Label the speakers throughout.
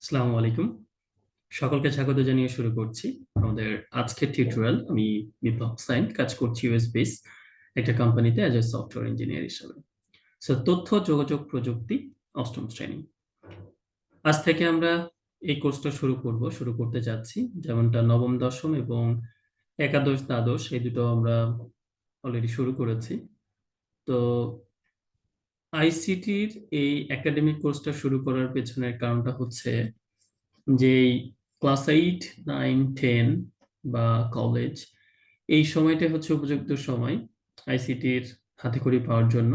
Speaker 1: আসসালামু আলাইকুম। সকলকে স্বাগত জানিয়ে শুরু করছি আমাদের আজকের টিউটোরিয়াল। আমি বিপ্লব হোসাইন, কাজ করছি ইউএস বেস একটা কোম্পানিতে অ্যাজ এ সফটওয়্যার ইঞ্জিনিয়ার হিসেবে। তথ্য যোগাযোগ প্রযুক্তি অষ্টম শ্রেণী। আজ থেকে আমরা এই কোর্সটা শুরু করতে যাচ্ছি। যেমনটা নবম দশম এবং একাদশ দ্বাদশ এই দুটো আমরা অলরেডি শুরু করেছি। তো আইসিটির এই একাডেমিক কোর্সটা শুরু করার পেছনের কারণটা হচ্ছে যে ক্লাস 8, 9, 10 বা কলেজ, এই সময়টা হচ্ছে উপযুক্ত সময় আইসিটির হাতেখড়ি পাওয়ার জন্য।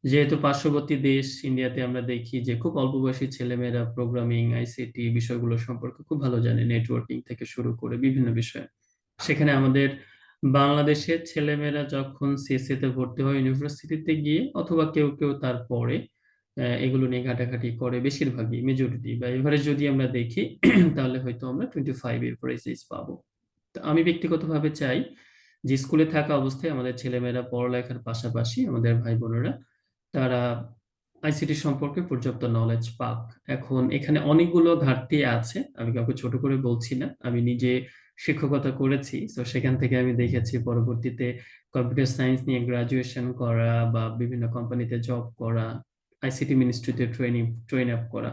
Speaker 1: যেহেতু পার্শ্ববর্তী দেশ ইন্ডিয়াতে আমরা দেখি যে খুব অল্প বয়সী ছেলেমেয়েরা প্রোগ্রামিং, আইসিটি বিষয়গুলো সম্পর্কে খুব ভালো জানে, নেটওয়ার্কিং থেকে শুরু করে বিভিন্ন বিষয়। সেখানে আমাদের বাংলাদেশের ছেলেমেয়েরা যখন সিএসসি তে ভর্তি হয় ইউনিভার্সিটিতে গিয়ে, অথবা কেউ কেউ তারপরে এগুলো নিয়ে ঘাটাঘাটি করে, বেশিরভাগই মেজরিটি বা এভারেজ যদি আমরা দেখি তাহলে হয়তো আমরা 25 এর পরে এইচএস পাবো। তো আমি ব্যক্তিগতভাবে চাই যে স্কুলে থাকা অবস্থায় আমাদের ছেলেমেয়েরা পড়ালেখার পাশাপাশি আমাদের ভাই বোনেরা তারা আইসিটি সম্পর্কে পর্যাপ্ত নলেজ পাক। এখন এখানে অনেকগুলো ঘাটতি আছে, আমি কাউকে ছোট করে বলছি না, আমি নিজে শিক্ষকতা করেছি, তো সেখান থেকে আমি দেখেছি পরবর্তীতে কম্পিউটার সায়েন্স নিয়ে গ্রাজুয়েশন করা বা বিভিন্ন কোম্পানিতে জব করা, আইসিটি মিনিস্ট্রিতে ট্রেন আপ করা।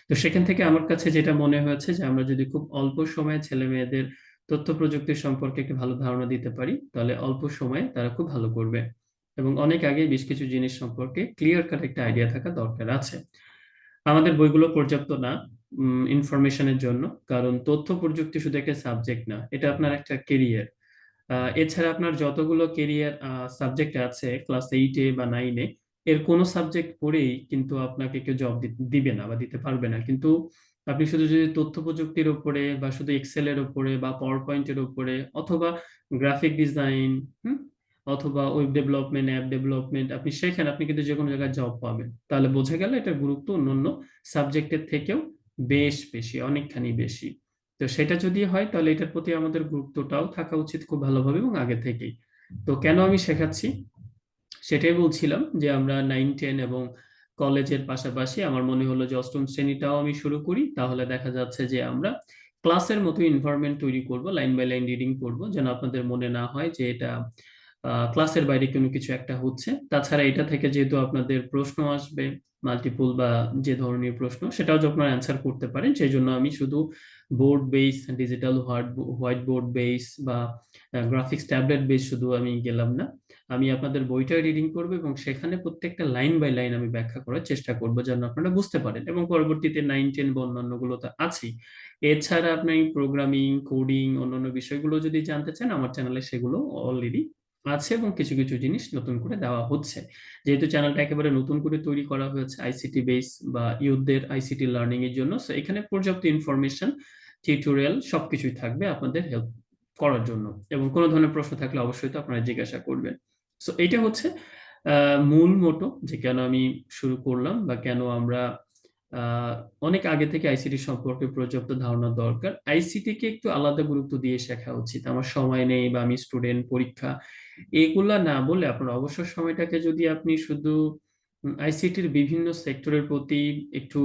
Speaker 1: তো সেখান থেকে আমার কাছে যেটা মনে হয়েছে যে আমরা যদি খুব অল্প সময়ে ছেলে মেয়েদের তথ্য প্রযুক্তি সম্পর্কে একটা ভালো ধারণা দিতে পারি, তাহলে অল্প সময়ে তারা খুব ভালো করবে। এবং অনেক আগে বেশ কিছু জিনিস সম্পর্কে ক্লিয়ার কাট একটা আইডিয়া থাকা দরকার আছে। আমাদের বইগুলো পর্যাপ্ত না ইনফরমেশনের জন্য, কারণ তথ্য প্রযুক্তি শুধু একটা সাবজেক্ট না, এটা আপনার একটা কেরিয়ার। এছাড়া আপনার যতগুলো কেরিয়ার সাবজেক্ট আছে ক্লাস 8-এ বা 9-এ, এর কোনো সাবজেক্ট পড়েই কিন্তু আপনাকে কেউ জব দিবে না বা দিতে পারবে না। কিন্তু আপনি শুধু যদি তথ্য প্রযুক্তির উপরে বা শুধু এক্সেল এর উপরে বা পাওয়ার পয়েন্টের উপরে অথবা গ্রাফিক ডিজাইন, অথবা ওয়েব ডেভেলপমেন্ট, অ্যাপ ডেভেলপমেন্ট আপনি শেখেন, আপনি কিন্তু যে কোনো জায়গায় জব পাবেন। তাহলে বোঝা গেল এটার গুরুত্ব অন্যান্য সাবজেক্টের থেকেও বেশ বেশি, অনেকখানি বেশি। তো সেটা যদি হয় তাহলে এটার প্রতি আমাদের গুরুত্বটাও থাকা উচিত খুব ভালোভাবে এবং আগে থেকেই। তো কেন আমি শেখাচ্ছি সেটাই বলছিলাম, যে আমরা 9, 10 এবং কলেজের পাশাপাশি আমার মনে হলো যে অষ্টম শ্রেণীটাও আমি শুরু করি, তাহলে দেখা যাচ্ছে যে আমরা ক্লাসের মতো এনভায়রনমেন্ট তৈরি করব, লাইন বাই লাইন রিডিং করব, যেন আপনাদের মনে না হয় যে এটা ক্লাসের বাইরে কোনো কিছু একটা হচ্ছে। তাছাড়া এটা থেকে যেহেতু আপনাদের প্রশ্ন আসবে মাল্টিপল বা যে ধরনের প্রশ্ন, সেটাও যখন অ্যান্সার করতে পারেন, সেই জন্য আমি শুধু board base, digital white board base বা গ্রাফিক্স ট্যাবলেট বেস শুধু আমি গেলাম না, আমি আপনাদের বইটা রিডিং করব এবং সেখানে প্রত্যেকটা লাইন বাই লাইন আমি ব্যাখ্যা করার চেষ্টা করব যেন আপনারা বুঝতে পারেন। এবং পরবর্তীতে 9, 10 বা অন্যান্য গুলো তো আছেই। এছাড়া আপনি প্রোগ্রামিং, কোডিং, অন্যান্য বিষয়গুলো যদি জানতে চান, আমার চ্যানেলে সেগুলো অলরেডি আছে এবং কিছু কিছু জিনিস নতুন করে দেওয়া হচ্ছে। যেহেতু চ্যানেলটা একেবারে নতুন করে তৈরি করা হয়েছে আইসিটি বেস বা ইউথদের আইসিটি লার্নিং এর জন্য, সো এখানে পর্যাপ্ত ইনফরমেশন, টিউটোরিয়াল সবকিছুই থাকবে আপনাদের হেল্প করার জন্য। এবং কোনো ধরনের প্রশ্ন থাকলে অবশ্যই তো আপনারা জিজ্ঞাসা করবেন। সো এইটা হচ্ছে মূল মোটো, যে কেন আমি শুরু করলাম বা কেন আমরা অনেক আগে থেকে আইসিটি সম্পর্কে পর্যাপ্ত ধারণা দরকার। আইসিটি কে একটু আলাদা গুরুত্ব দিয়ে শেখা উচিত। আমার সময় নেই বা আমি স্টুডেন্ট, পরীক্ষা, এগুলা না বলে আপনার অবসর সময়টাকে যদি আপনি শুধু আইসিটির বিভিন্ন সেক্টরের প্রতি একটু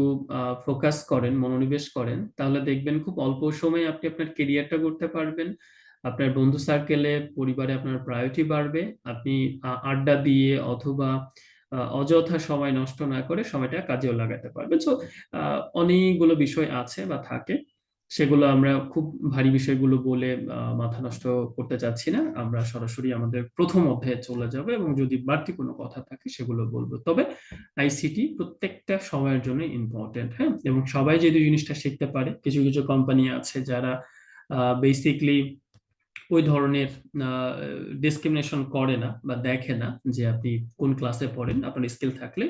Speaker 1: ফোকাস করেন, মনোনিবেশ করেন, তাহলে দেখবেন খুব অল্প সময়ে আপনি আপনার কেরিয়ারটা করতে পারবেন। আপনার বন্ধু সার্কেলে, পরিবারে আপনার প্রায়োরিটি বাড়বে। আপনি আড্ডা দিয়ে অথবা অযথা সময় নষ্ট না করে সময়টা কাজেও লাগাতে পারবেন। সো অনেকগুলো বিষয় আছে বা থাকে, সেগুলো আমরা খুব ভারী বিষয়গুলো বলে মাথা নষ্ট করতে চাচ্ছি না। আমরা সরাসরি আমাদের প্রথম অধ্যায়ে চলে যাব এবং যদি বাড়তি কোনো কথা থাকে সেগুলো বলবো। তবে আইসিটি প্রত্যেকটা সময়ের জন্য ইম্পর্টেন্ট, হ্যাঁ, এবং সবাই যদি জিনিসটা শিখতে পারে। কিছু কিছু কোম্পানি আছে যারা বেসিকলি ওই ধরনের ডিসক্রিমিনেশন করে না বা দেখে না যে আপনি কোন ক্লাসে পড়েন, আপনার স্কিল থাকলে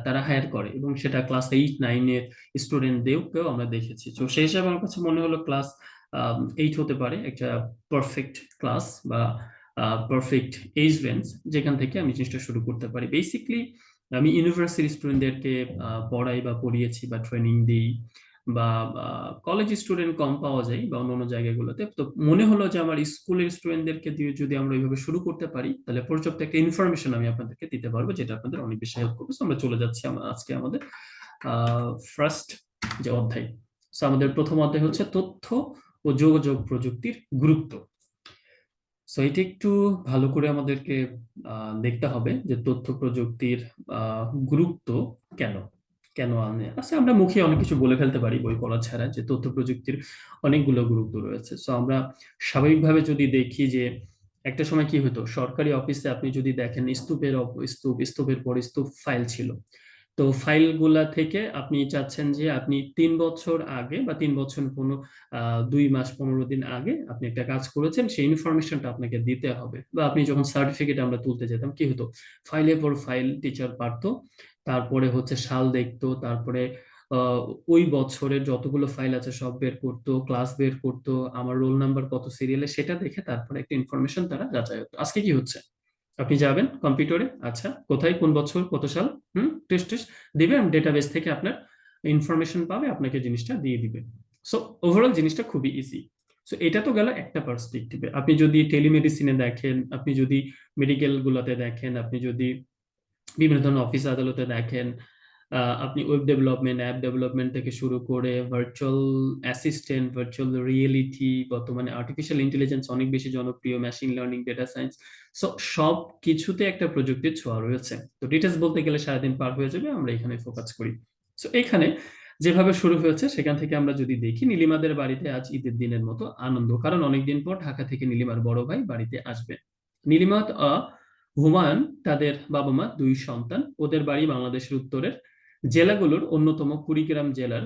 Speaker 1: তারা হায়ার করে, এবং সেটা ক্লাস 8, 9-এর স্টুডেন্টদেরকেও আমরা দেখেছি। তো সেই হিসাবে আমার কাছে মনে হলো ক্লাস 8 হতে পারে একটা পারফেক্ট ক্লাস বা পারফেক্ট এজ রেঞ্জ, যেখান থেকে আমি জিনিসটা শুরু করতে পারি। বেসিকলি আমি ইউনিভার্সিটি স্টুডেন্টদেরকে পড়াই বা পড়িয়েছি বা ট্রেনিং দিই, বা কলেজ স্টুডেন্ট কম পাওয়া যায় বা অন্যান্য জায়গাগুলোতে। তো মনে হলো যে আমার স্কুলের স্টুডেন্টদেরকে দিয়ে যদি আমরা এইভাবে শুরু করতে পারি, তাহলে পর্যাপ্ত একটা ইনফরমেশন আমি আপনাদেরকে দিতে পারবো, যেটা আপনাদের অনেক বেশি হেল্প করবে। So আমরা চলে যাচ্ছি আজকে আমাদের ফার্স্ট যে অধ্যায়। সো আমাদের প্রথম অধ্যায় হচ্ছে তথ্য ও যোগাযোগ প্রযুক্তির গুরুত্ব। সো এটা একটু ভালো করে আমাদেরকে দেখতে হবে যে তথ্য প্রযুক্তির গুরুত্ব কেন কেন আনে। আচ্ছা, আমরা মুখে অনেক কিছু বলে ফেলতে পারি বই পড়া ছাড়া যে তথ্য প্রযুক্তির অনেকগুলো গুরুত্ব রয়েছে। সো আমরা স্বাভাবিকভাবে যদি দেখি যে একটা সময় কি হতো, সরকারি অফিসে আপনি যদি দেখেন স্তূপের পর স্তূপ ফাইল ছিল। তো ফাইলগুলা থেকে আপনি চাচ্ছেন যে আপনি 3 বছর আগে বা 3 বছর 2 মাস 15 দিন আগে আপনি একটা কাজ করেছেন, সেই ইনফরমেশনটা আপনাকে দিতে হবে। বা আপনি যখন সার্টিফিকেট আমরা তুলতে যেতাম কি হতো, ফাইলের পর ফাইল টিচার পারতো, তারপরে হচ্ছে সাল দেখতো, তারপরে আহ, ওই বছরের যতগুলো ফাইল আছে সব বের করতো, ক্লাস বের করতো, আমার রোল নাম্বার কত সিরিয়ালে সেটা দেখে তারপরে একটা ইনফরমেশন তারা যাচাই হতো। আজকে কি হচ্ছে, আপনি যাবেন কম্পিউটারে, আচ্ছা কোথায় কোন বছর কত সাল, টেস্ট টেস্ট দিবেন, ডেটাবেস থেকে আপনার ইনফরমেশন পাবে, আপনাকে জিনিসটা দিয়ে দিবে। সো ওভারঅল জিনিসটা খুবই ইজি। সো এটা তো গেল একটা পার্সপেক্টিভে। আপনি যদি টেলিমেডিসিনে দেখেন, আপনি যদি মেডিকেল গুলোতে দেখেন, আপনি যদি বিভিন্ন ধরনের অফিস আদালতে দেখেন, আপনি ওয়েব ডেভেলপমেন্ট, অ্যাপ ডেভেলপমেন্ট থেকে শুরু করে ভার্চুয়াল অ্যাসিস্ট্যান্ট, ভার্চুয়াল রিয়েলিটি, বর্তমানে আর্টিফিশিয়াল ইন্টেলিজেন্স অনেক বেশি জনপ্রিয়, machine learning, data science. So সব কিছুতে একটা প্রযুক্তির ছোঁয়া রয়েছে। তো ডিটেলস বলতে গেলে সারাদিন পার হয়ে যাবে, আমরা এখানে ফোকাস করি। সো এখানে যেভাবে শুরু হয়েছে সেখান থেকে আমরা যদি দেখি, নীলিমাদের বাড়িতে আজ ঈদের দিনের মতো আনন্দ, কারণ অনেকদিন পর ঢাকা থেকে নীলিমার বড় ভাই বাড়িতে আসবে। নীলিমা হুমায়ুন তাদের বাবা মা 2 সন্তান। ওদের বাড়ি বাংলাদেশের উত্তরের জেলাগুলোর অন্যতম কুড়িগ্রাম জেলার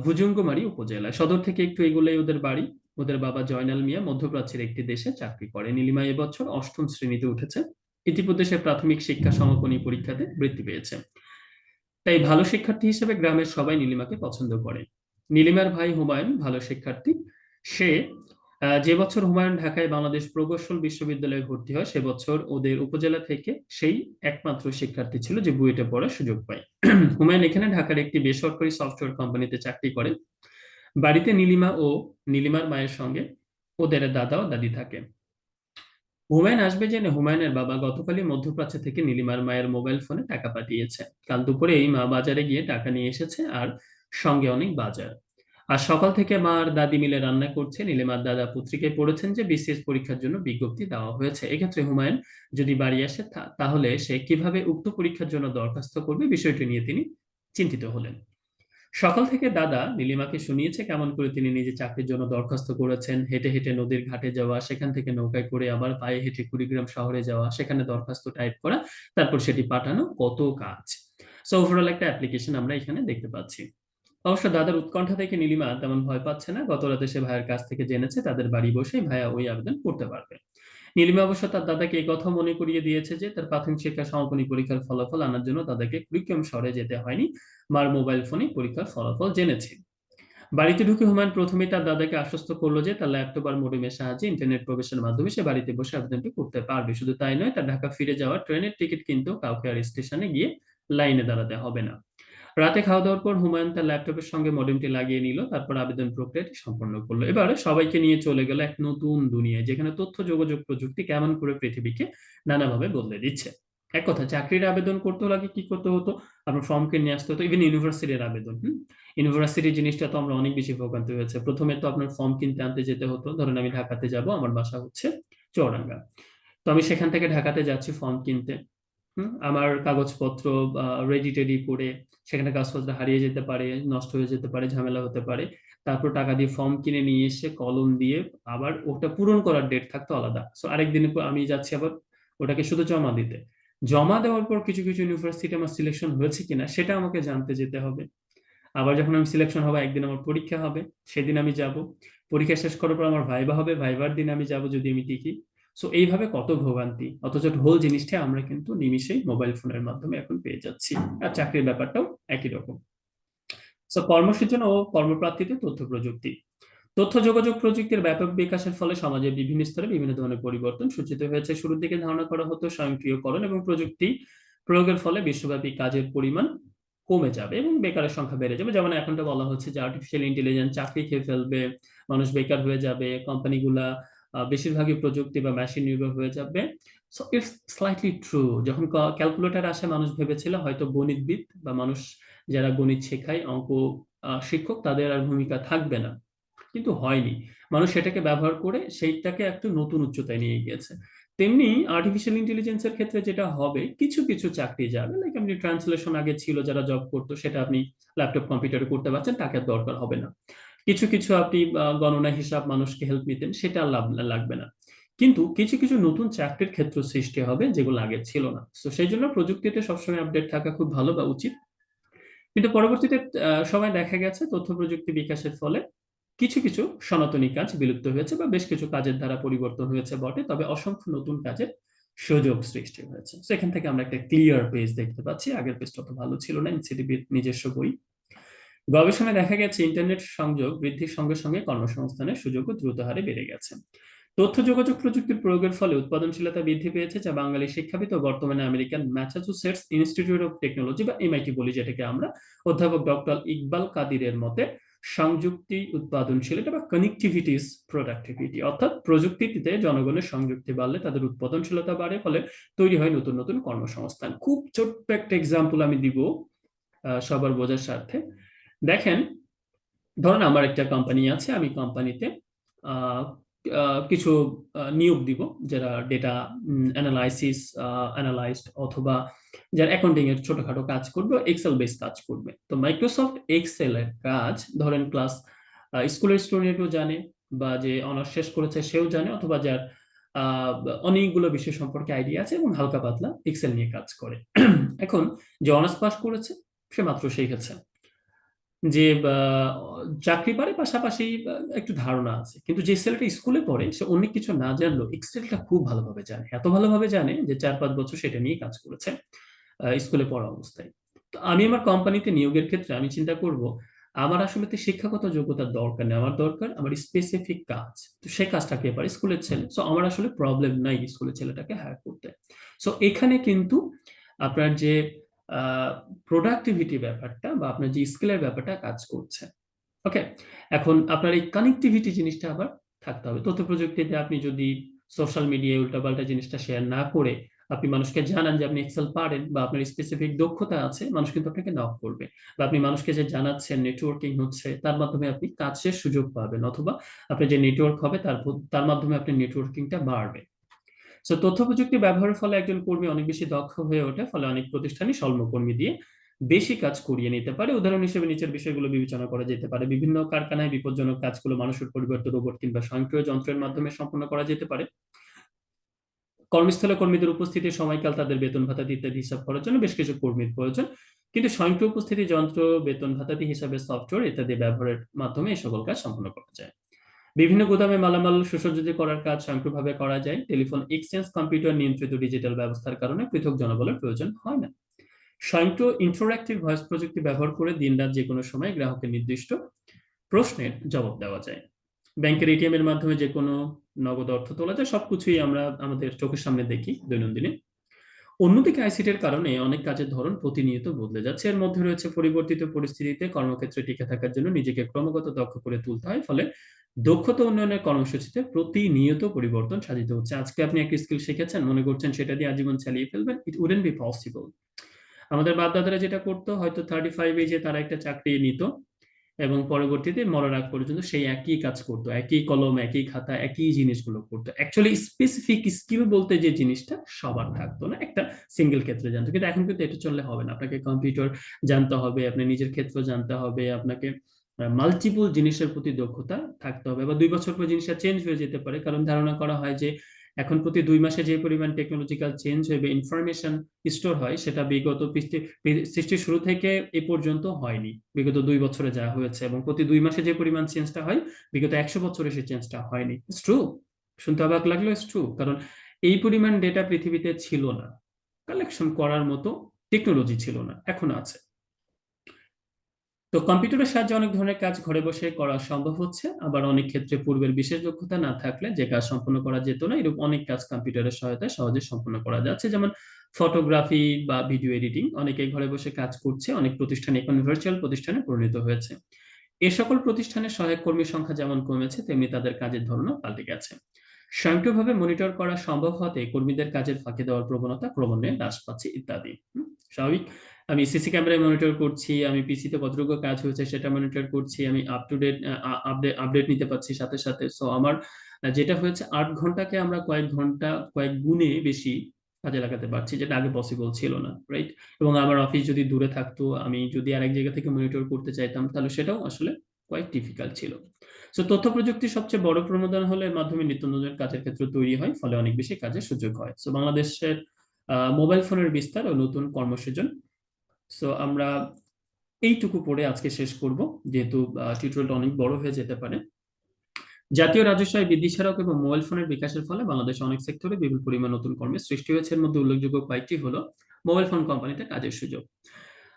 Speaker 1: ভুজুঙ্গমারী উপজেলায়। সদর থেকে একটু এগুলোই ওদের বাড়ি। ওদের বাবা জয়নাল মিয়া মধ্যপ্রাচ্যের একটি দেশে চাকরি করে। নীলিমা এবছর 8ম শ্রেণীতে উঠেছে। ইতিমধ্যে সে প্রাথমিক শিক্ষা সমাপনী পরীক্ষাতে বৃত্তি পেয়েছে। তাই ভালো শিক্ষার্থী হিসেবে গ্রামের সবাই নীলিমাকে পছন্দ করে। নীলিমার ভাই হুমায়ুন ভালো শিক্ষার্থী। সে যে বছর হুমায়ুন ঢাকায় বাংলাদেশ প্রকৌশল বিশ্ববিদ্যালয়ে ভর্তি হয়, সে বছর ওদের উপজেলা থেকে সেই একমাত্র শিক্ষার্থী ছিল যে বুয়েটে পড়ার সুযোগ পায়। হুমায়ুন এখানে ঢাকার একটি বেসরকারি সফটওয়্যার কোম্পানিতে চাকরি করে। বাড়িতে নীলিমা ও নীলিমার মায়ের সঙ্গে ওদের দাদা ও দাদি থাকে। হুমায়ুন আসবে জেনে হুমায়ুনের বাবা গতকালই মধ্যপ্রাচ্য থেকে নীলিমার মায়ের মোবাইল ফোনে টাকা পাঠিয়েছে। কাল দুপুরে এই মা বাজারে গিয়ে টাকা নিয়ে এসেছে, আর সঙ্গে অনেক বাজার। আর সকাল থেকে মা আর দাদি মিলে রান্না করছে। নীলিমার দাদা পত্রিকায় পড়েছেন যে বিসিএস পরীক্ষার জন্য বিজ্ঞপ্তি দেওয়া হয়েছে। এক্ষেত্রে হুমায়ুন যদি বাড়ি আসে তাহলে সে কিভাবে উক্ত পরীক্ষার জন্য দরখাস্ত করবে, বিষয়টি নিয়ে তিনি চিন্তিত হলেন। সকাল থেকে দাদা নীলিমাকে শুনিয়েছে কেমন করে তিনি নিজে চাকরির জন্য দরখাস্ত করেছেন, হেঁটে হেঁটে নদীর ঘাটে যাওয়া, সেখান থেকে নৌকায় করে আবার পায়ে হেঁটে কুড়িগ্রাম শহরে যাওয়া, সেখানে দরখাস্ত টাইপ করা, তারপর সেটি পাঠানো, কত কাজ। সো ওভারঅল একটা অ্যাপ্লিকেশন আমরা এখানে দেখতে পাচ্ছি। অবশ্য দাদার উৎকণ্ঠা থেকে নীলিমা তেমন ভয় পাচ্ছে না। গত রাতে সে ভাইয়ের কাছ থেকে জেনেছে তাদের বাড়ি বসেই ভাইয়া ওই আবেদন করতে পারবে। নীলিমা অবশ্য তার দাদাকে এই কথা মনে করিয়ে দিয়েছে যে তার প্রাথমিক শিক্ষা সমাপনী পরীক্ষার ফলাফল আনার জন্য তাদেরকে কুড়িগ্রাম শহরে যেতে হয়নি, মার মোবাইল ফোনে পরীক্ষার ফলাফল জেনেছে। বাড়িতে ঢুকে হুমায়ুন প্রথমেই তার দাদাকে আশ্বস্ত করলো যে তার ল্যাপটপ আর মডেমের সাহায্যে ইন্টারনেট প্রবেশের মাধ্যমে সে বাড়িতে বসে আবেদনটি করতে পারবে। শুধু তাই নয়, তার ঢাকা ফিরে যাওয়ার ট্রেনের টিকিট কিন্তু কাউকে আর স্টেশনে গিয়ে লাইনে দাঁড়াতে হবে না। রাতে খাওয়া দাওয়ার পর হুমায়ুন তার ল্যাপটপের সঙ্গে মডেমটি লাগিয়ে নিল, তারপর আবেদন প্রক্রিয়াটি সম্পন্ন করলো। এবার সবাইকে নিয়ে চলে গেল এক নতুন দুনিয়ায়, যেখানে তথ্য যোগাযোগ প্রযুক্তি কেমন করে পৃথিবীকে নানাভাবে বদলে দিচ্ছে। এক কথা, চাকরির আবেদন করতে হলে আগে কি করতে হতো, আপনার ফর্মকে নিয়ে আসতে হতো। ইভেন ইউনিভার্সিটির আবেদন, ইউনিভার্সিটি জিনিসটা তো আমরা অনেক বেশি ভোগান্তি হয়েছে। প্রথমে তো আপনার ফর্ম কিনতে আনতে যেতে হতো। ধরেন আমি ঢাকাতে যাব, আমার বাসা হচ্ছে চুয়াডাঙ্গা। তো আমি সেখান থেকে ঢাকাতে যাচ্ছি ফর্ম কিনতে। আমার কাগজপত্র রেডি টেডি করে, সেখানে কাগজপত্র হারিয়ে যেতে পারে, নষ্ট হয়ে যেতে পারে, ঝামেলা হতে পারে। তারপর টাকা দিয়ে ফর্ম কিনে নিয়ে এসে কলম দিয়ে আবার ওটা পূরণ করার ডেট থাকতো আলাদা। সো আরেকদিন আমি যাচ্ছি আবার ওটাকে শুধু জমা দিতে। জমা দেওয়ার পর কিছু কিছু ইউনিভার্সিটি আমার সিলেকশন হয়েছে কিনা সেটা আমাকে জানতে যেতে হবে। আবার যখন আমি সিলেকশন হবে, একদিন আমার পরীক্ষা হবে, সেদিন আমি যাব। পরীক্ষা শেষ করার পর আমার ভাইবা হবে, ভাইবার দিন আমি যাব যদি আমি টিকি। সো এইভাবে কত ভোগান্তি, অথচ হোল জিনিসটা আমরা কিন্তু নিমিষেই মোবাইল ফোনের মাধ্যমে এখন পেয়ে যাচ্ছি। আর চাকরির ব্যাপারটাও একই রকম। সো কর্মসূচনা ও কর্মপ্রাপ্তিতে তথ্য প্রযুক্তি। তথ্য যোগাযোগ প্রযুক্তির ব্যাপক বিকাশের ফলে সমাজের বিভিন্ন স্তরে বিভিন্ন ধরনের পরিবর্তন সূচিত হয়েছে। শুরুর দিকে ধারণা করা হতো স্বয়ংক্রিয়করণ এবং প্রযুক্তি প্রয়োগের ফলে বিশ্বব্যাপী কাজের পরিমাণ কমে যাবে এবং বেকারের সংখ্যা বেড়ে যাবে। যেমন এখনটা বলা হচ্ছে যে আর্টিফিশিয়াল ইন্টেলিজেন্স চাকরি খেয়ে ফেলবে, মানুষ বেকার হয়ে যাবে, কোম্পানিগুলা বেশিরভাগই প্রযুক্তি বা মেশিন নির্ভর হয়ে যাবে। So it's slightly true. যখন ক্যালকুলেটর আসে মানুষ ভেবেছিল হয়তো গণিতবিদ বা মানুষ যারা গণিত শেখায়, অঙ্ক শিক্ষক, তাদের আর ভূমিকা থাকবে না। কিন্তু হয়নি, মানুষ সেটাকে ব্যবহার করে সেইটাকে একটু নতুন উচ্চতায় নিয়ে গিয়েছে। তেমনি আর্টিফিশিয়াল ইন্টেলিজেন্সের ক্ষেত্রে যেটা হবে, কিছু কিছু চাকরি যাবে, লাইক আপনি ট্রান্সলেশন আগে ছিল যারা জব করতো, সেটা আপনি ল্যাপটপ কম্পিউটারে করতে পারছেন, টাকা আর দরকার হবে না। কিছু কিছু আপনি গণনা হিসাব মানুষকে হেল্প নিতেন, সেটা আর লাগবে না। কিন্তু কিছু কিছু নতুন চাকরির ক্ষেত্র সৃষ্টি হবে যেগুলো আগে ছিল না। তো সেই জন্য প্রযুক্তিতে সবসময় আপডেট থাকা খুব ভালো বা উচিত। কিন্তু পরবর্তীতে সময় দেখা গেছে তথ্য প্রযুক্তি বিকাশের ফলে কিছু কিছু সনাতনী কাজ বিলুপ্ত হয়েছে বা বেশ কিছু কাজের ধারা পরিবর্তন হয়েছে বটে, তবে অসংখ্য নতুন কাজের সুযোগ সৃষ্টি হয়েছে। সেখান থেকে আমরা একটা ক্লিয়ার পেজ দেখতে পাচ্ছি, আগের পেজটা অত ভালো ছিল না, এনসিডিবির নিজস্ব বই। গবেষণায় দেখা গেছে ইন্টারনেট সংযোগ বৃদ্ধির সঙ্গে সঙ্গে কর্মসংস্থানের সুযোগও দ্রুত হারে বেড়ে গেছে। তথ্য যোগাযোগ প্রযুক্তির প্রয়োগের ফলে উৎপাদনশীলতা বৃদ্ধি পেয়েছে, যা বাঙালি শিক্ষাবিদ ও বর্তমানে American Massachusetts institute of technology বা এমআইটি বলি যেটাকে আমরা, অধ্যাপক ডক্টর ইকবাল কাদিরের মতে সংযুক্তি উৎপাদনশীলতা বা কানেক্টিভিটি ইজ প্রোডাক্টিভিটি, অর্থাৎ প্রযুক্তিতে জনগণের সংযুক্তি বাড়লে তাদের উৎপাদনশীলতা বাড়ে, ফলে তৈরি হয় নতুন নতুন কর্মসংস্থান। খুব ছোট্ট একটা এক্সাম্পল আমি দিব সবার বোঝার স্বার্থে। দেখেন, ধরুন আমার একটা কোম্পানি আছে, আমি কোম্পানিতে কিছু নিয়োগ দিব যারা ডেটা অ্যানালাইসিস অ্যানালাইস্ট, অথবা যারা অ্যাকাউন্টিং এর ছোটখাটো কাজ করবে, এক্সেল বেস কাজ করবে। তো মাইক্রোসফট এক্সেল এর কাজ ধরেন ক্লাস স্কুলের স্টুডেন্টও জানে, বা যে অনার্স শেষ করেছে সেও জানে, অথবা যার আহ, অনেকগুলো বিষয় সম্পর্কে আইডিয়া আছে এবং হালকা পাতলা এক্সেল নিয়ে কাজ করে। এখন যে অনার্স পাস করেছে সে মাত্র শিখেছে, যে চাকরি পারে পাশাপাশি একটু ধারণা আছে, কিন্তু যে ছেলেটা স্কুলে পড়ে সে অনেক কিছু না জানলেও এক্সেলটা খুব ভালোভাবে জানে, এত ভালোভাবে জানে যে 4-5 বছর সেটা নিয়ে কাজ করেছে স্কুলে পড়া অবস্থায়। তো আমি আমার কোম্পানিতে নিয়োগের ক্ষেত্রে আমি চিন্তা করব, আমার আসলে তো শিক্ষাগত যোগ্যতার দরকার নেই, আমার দরকার আমার স্পেসিফিক কাজ। তো সে কাজটা কে পারে, স্কুলের ছেলে, সো আমার আসলে প্রবলেম নাই স্কুলের ছেলেটাকে হায়ার করতে। সো এখানে কিন্তু আপনার যে প্রোডাক্টিভিটি ব্যাপারটা বা আপনার যে স্কিলের ব্যাপারটা কাজ করছে। ওকে, এখন আপনার এই কানেক্টিভিটি জিনিসটা আবার থাকতে হবে। তথ্য প্রযুক্তিতে আপনি যদি সোশ্যাল মিডিয়ায় উল্টাপাল্টা জিনিসটা শেয়ার না করে আপনি মানুষকে জানান যে আপনি এক্সেল পারেন বা আপনার স্পেসিফিক দক্ষতা আছে, মানুষ কিন্তু আপনাকে নক করবে। বা আপনি মানুষকে যে জানাচ্ছেন নেটওয়ার্কিং হচ্ছে, তার মাধ্যমে আপনি কাজের সুযোগ পাবেন, অথবা আপনার যে নেটওয়ার্ক হবে তার মাধ্যমে আপনার নেটওয়ার্কিংটা বাড়বে। সো তথ্য প্রযুক্তি ব্যবহারের ফলে একজন কর্মী অনেক বেশি দক্ষ হয়ে ওঠে, ফলে অনেক প্রতিষ্ঠানই স্বল্পকর্মী দিয়ে বেশি কাজ করিয়ে নিতে পারে। উদাহরণ হিসেবে নিচের বিষয়গুলো বিবেচনা করা যেতে পারে: বিভিন্ন কারখানায় বিপজ্জনক কাজগুলো মানুষের পরিবর্তে রোবট কিংবা স্বয়ংক্রিয় যন্ত্রের মাধ্যমে সম্পন্ন করা যেতে পারে। কর্মস্থলে কর্মীদের উপস্থিতি, সময়কাল, তাদের বেতন ভাতা ইত্যাদি হিসাব করার জন্য বেশ কিছু কর্মীর প্রয়োজন। কিন্তু স্বয়ংক্রিয় উপস্থিতি যন্ত্র, বেতন ভাতাদি হিসাবে সফটওয়্যার ইত্যাদি ব্যবহারের মাধ্যমে এই সকল কাজ সম্পন্ন করা যায়। বিভিন্ন গুদামে মালামাল সুসজ্জিত করার কাজ স্বয়ংক্রিয়ভাবে করা যায়। টেলিফোন এক্সচেঞ্জ, কম্পিউটার নিয়ন্ত্রিত ডিজিটাল ব্যবস্থার কারণে পৃথক জনবলের প্রয়োজন হয় না। স্বয়ংক্রিয় ইন্টারঅ্যাক্টিভ ভয়েস প্রযুক্তি ব্যবহার করে দিনরাত যে কোনো সময় গ্রাহকের নির্দিষ্ট প্রশ্নের জবাব দেওয়া যায়। ব্যাংকের এটিএম এর মাধ্যমে যে কোনো নগদ অর্থ তোলা যায়, সবকিছুই আমরা আমাদের চোখের সামনে দেখি দৈনন্দিনে। অন্যদিকে আইসিটির কারণে অনেক কাজের ধরন প্রতিনিয়ত বদলে যাচ্ছে। এর মধ্যে রয়েছে পরিবর্তিত পরিস্থিতিতে কর্মক্ষেত্রে টিকে থাকার জন্য নিজেকে ক্রমাগত দক্ষ করে তুলতে হয়, ফলে দক্ষতা উন্নয়নের কর্মসূচিতে প্রতিনিয়ত পরিবর্তন সাধিত হচ্ছে। আজকে আপনি একটা স্কিল শিখেছেন, মনে করছেন সেটা দিয়ে আজীবন চালিয়ে ফেলবেন, ইট উডেন্ট বি পসিবল। আমাদের বাপদাদারা যেটা করতো, হয়তো 35 এজে তারা একটা চাকরি নিত এবং পরবর্তীতে মরার আগ পর্যন্ত সেই একই কাজ করতো, একই কলম, একই খাতা, একই জিনিসগুলো করতো। অ্যাকচুয়ালি স্পেসিফিক স্কিল বলতে যে জিনিসটা সবার থাকতো না, একটা সিঙ্গেল ক্ষেত্রে জানতো। কিন্তু এখন কিন্তু এটা চললে হবে না, আপনাকে কম্পিউটার জানতে হবে, আপনার নিজের ক্ষেত্র জানতে হবে, আপনাকে মাল্টিপল জিনিসের প্রতি দক্ষতা থাকতে হবে। বা 2 বছর পর জিনিসটা চেঞ্জ হয়ে যেতে পারে, কারণ ধারণা করা হয় যে এখন প্রতি 2 মাসে যে পরিমাণ টেকনোলজিক্যাল চেঞ্জ হবে, ইনফরমেশন স্টোর হয়, সেটা বিগত সৃষ্টির শুরু থেকে এ পর্যন্ত হয়নি। বিগত 2 বছরে যা হয়েছে, এবং প্রতি 2 মাসে যে পরিমাণ চেঞ্জটা হয়, বিগত 100 বছরে সে চেঞ্জটা হয়নি। ইটস ট্রু, শুনতে অবাক লাগলো, ইটস ট্রু, কারণ এই পরিমাণ ডেটা পৃথিবীতে ছিল না, কালেকশন করার মতো টেকনোলজি ছিল না, এখন আছে। তো কম্পিউটারের সাহায্যে অনেক ধরনের কাজ ঘরে বসে করা সম্ভব হচ্ছে, আবার অনেক ক্ষেত্রে পূর্বের বিশেষ দক্ষতা না থাকলে যে কাজ সম্পন্ন করা যেত না, এরকম অনেক কাজ কম্পিউটারের সহায়তায় সহজে সম্পন্ন করা যাচ্ছে। যেমন ফটোগ্রাফি বা ভিডিও এডিটিং, অনেকেই ঘরে বসে কাজ করছে, অনেক প্রতিষ্ঠান এখন ভার্চুয়াল প্রতিষ্ঠানে পরিণত হয়েছে। এ সকল প্রতিষ্ঠানের সহায়ক কর্মীর সংখ্যা যেমন কমেছে, তেমনি তাদের কাজের ধরনও পাল্টে গেছে। স্বয়ংক্রিয়ভাবে মনিটর করা সম্ভব হতে কর্মীদের কাজের ফাঁকি দেওয়ার প্রবণতা ক্রমান্বয়ে হ্রাস পাচ্ছে ইত্যাদি। স্বাভাবিক। আমি সিসি ক্যামেরায় মনিটর করছি, আমি পিসিতে কতটুকু কাজ হয়েছে সেটা মনিটর করছি, আমি আপ টু ডেট আপডেট নিতে পারছি সাথে সাথে। সো আমার যেটা হয়েছে 8 ঘন্টাকে আমরা কয়েক ঘন্টা, কয়েক গুণে বেশি কাজে লাগাতে পারছি, যেটা আগে পসিবল ছিল না, রাইট? এবং আমার অফিস যদি দূরে থাকতো, আমি যদি আরেক জায়গা থেকে মনিটর করতে চাইতাম, তাহলে সেটাও আসলে কয়েক ডিফিকাল্ট ছিল। সো তথ্য প্রযুক্তির সবচেয়ে বড় প্রণোদনা হলো এর মাধ্যমে নিত্য নতুন কাজের ক্ষেত্র তৈরি হয়, ফলে অনেক বেশি কাজের সুযোগ হয়। সো বাংলাদেশের মোবাইল ফোনের বিস্তার ও নতুন কর্মসৃজন। সো আমরা এইটুকু পড়ে আজকে শেষ করব, যেহেতু টিউটোরিয়ালটা অনেক বড় হয়ে যেতে পারে। জাতীয় রাজস্ব আয় বৃদ্ধি ছাড়াও এবং মোবাইল ফোনের বিকাশের ফলে বাংলাদেশে অনেক সেক্টরে বিপুল পরিমাণ নতুন কর্মের সৃষ্টি হয়েছে। এর মধ্যে উল্লেখযোগ্য কয়েকটি হলো: মোবাইল ফোন কোম্পানিতে কাজের সুযোগ।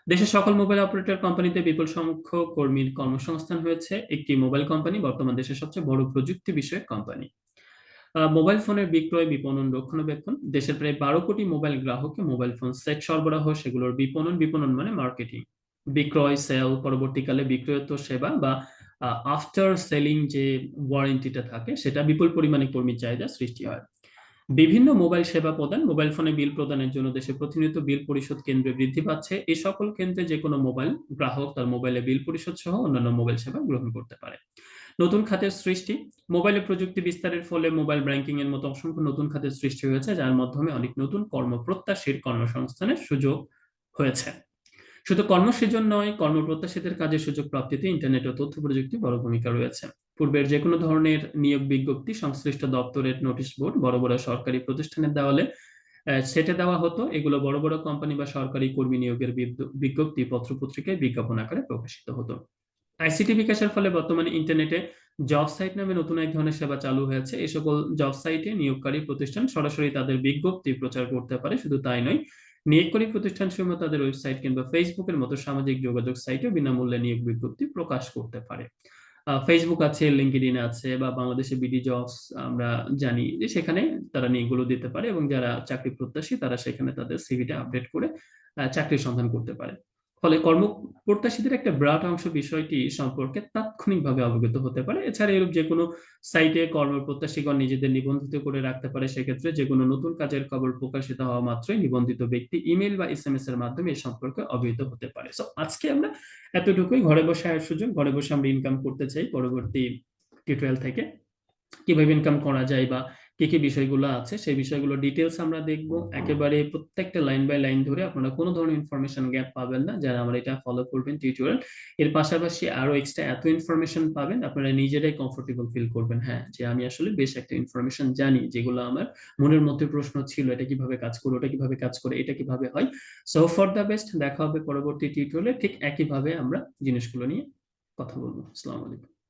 Speaker 1: দেশের সকল মোবাইল অপারেটর কোম্পানিতে বিপুল সংখ্যক কর্মীর কর্মসংস্থান হয়েছে। একটি মোবাইল কোম্পানি বর্তমান দেশের সবচেয়ে বড় প্রযুক্তি বিষয়ক কোম্পানি। মোবাইল ফোনের বিক্রয়, বিপণন, রক্ষণাবেক্ষণ। দেশের প্রায় 12 কোটি মোবাইল গ্রাহককে মোবাইল ফোন সেট সরবরাহ, সেগুলোর বিপণন, বিপণন মানে মার্কেটিং, বিক্রয়, সেল, পরবর্তীকালে বিক্রয়োত্তর সেবা বা আফটার সেলিং যে ওয়ারেন্টিটা থাকে, সেটা বিপুল পরিমাণে কর্মী চাহিদা সৃষ্টি হয়। বিভিন্ন মোবাইল সেবা প্রদান। মোবাইল ফোনে বিল প্রদানের জন্য দেশে প্রতিনিয়ত বিল পরিশোধ কেন্দ্র বৃদ্ধি পাচ্ছে। এই সকল কেন্দ্রে যে কোনো মোবাইল গ্রাহক তার মোবাইলে বিল পরিশোধ সহ অন্যান্য মোবাইল সেবা গ্রহণ করতে পারে। নতুন খাতের সৃষ্টি। মোবাইলে প্রযুক্তি বিস্তারের ফলে মোবাইল ব্যাংকিং এর মতো অসংখ্য নতুন খাতের সৃষ্টি হয়েছে, যার মাধ্যমে অনেক নতুন কর্মপ্রত্যাশীর কর্মসংস্থানের সুযোগ হয়েছে। শুধু কর্মসৃজন নয়, কর্মপ্রত্যাশীদের কাজের সুযোগ প্রাপ্তিতে ইন্টারনেট ও তথ্য প্রযুক্তি বড় ভূমিকা রয়েছে। পূর্বের যে কোনো ধরনের নিয়োগ বিজ্ঞপ্তি সংশ্লিষ্ট দপ্তরের নোটিশ বোর্ড, বড় বড় সরকারি প্রতিষ্ঠানের দেওয়ালে সেটে দেওয়া হতো। এগুলো বড় বড় কোম্পানি বা সরকারি কর্মী নিয়োগের বিজ্ঞপ্তি পত্র-পত্রিকায় বিজ্ঞাপন আকারে প্রকাশিত হতো। আইসিটি বিকাশের ফলে বর্তমানে ইন্টারনেটে জব সাইট নামে নতুন এক ধরনের সেবা চালু হয়েছে। এই সকল জব সাইটে নিয়োগকারী প্রতিষ্ঠান সরাসরি তাদের বিজ্ঞপ্তি প্রচার করতে পারে। শুধু তাই নয়, নিয়োগকারী প্রতিষ্ঠানসমূহ তাদের ওয়েবসাইট কিংবা ফেসবুকের মতো সামাজিক যোগাযোগ সাইটে বিনামূল্যে নিয়োগ বিজ্ঞপ্তি প্রকাশ করতে পারে। ফেসবুক আছে, লিঙ্কডইন আছে, বা বাংলাদেশে বিডি জবস আমরা জানি যে সেখানে তারা নিয়োগগুলো দিতে পারে, এবং যারা চাকরি প্রত্যাশী তারা সেখানে তাদের সিভিটা আপডেট করে চাকরির সন্ধান করতে পারে। ফলে কর্মপ্রত্যাশীদের একটা বিরাট অংশ বিষয়টি সম্পর্কে তাৎক্ষণিকভাবে অবগত হতে পারে। এছাড়া এরূপ যে কোনো সাইটে কর্মপ্রত্যাশীগণ নিজেদের নিবন্ধিত করে রাখতে পারে। সেক্ষেত্রে যে কোনো নতুন কাজের খবর প্রকাশিত হওয়া মাত্রই নিবন্ধিত ব্যক্তি ইমেল বা এসএমএস এর মাধ্যমে এ সম্পর্কে অবহিত হতে পারে। সো আজকে আমরা এতটুকুই। ঘরে বসে আয়ের সুযোগ, ঘরে বসে আমরা ইনকাম করতে চাই। পরবর্তী টিউটোরিয়াল থেকে কিভাবে ইনকাম করা যায় বা কি কি বিষয়গুলো আছে সেই বিষয়গুলো ডিটেলস আমরা দেখব। একেবারে প্রত্যেকটা লাইন বাই লাইন ধরে আপনারা কোনো ধরনের ইনফরমেশন গ্যাপ পাবেন না, যারা আমরা এটা ফলো করবেন টিউটোরিয়াল। এর পাশাপাশি আরো এক্সট্রা এত ইনফরমেশন পাবেন, আপনারা নিজেরাই কমফোর্টেবল ফিল করবেন, হ্যাঁ, যে আমি আসলে বেশ একটা ইনফরমেশন জানি, যেগুলো আমার মনের মধ্যে প্রশ্ন ছিল, এটা কিভাবে কাজ করে, ওটা কিভাবে কাজ করে, এটা কিভাবে হয়। সো ফর দ্য বেস্ট, দেখা হবে পরবর্তী টিউটোরিয়ালে ঠিক একইভাবে আমরা জিনিসগুলো নিয়ে কথা বলবো। আসসালামু আলাইকুম।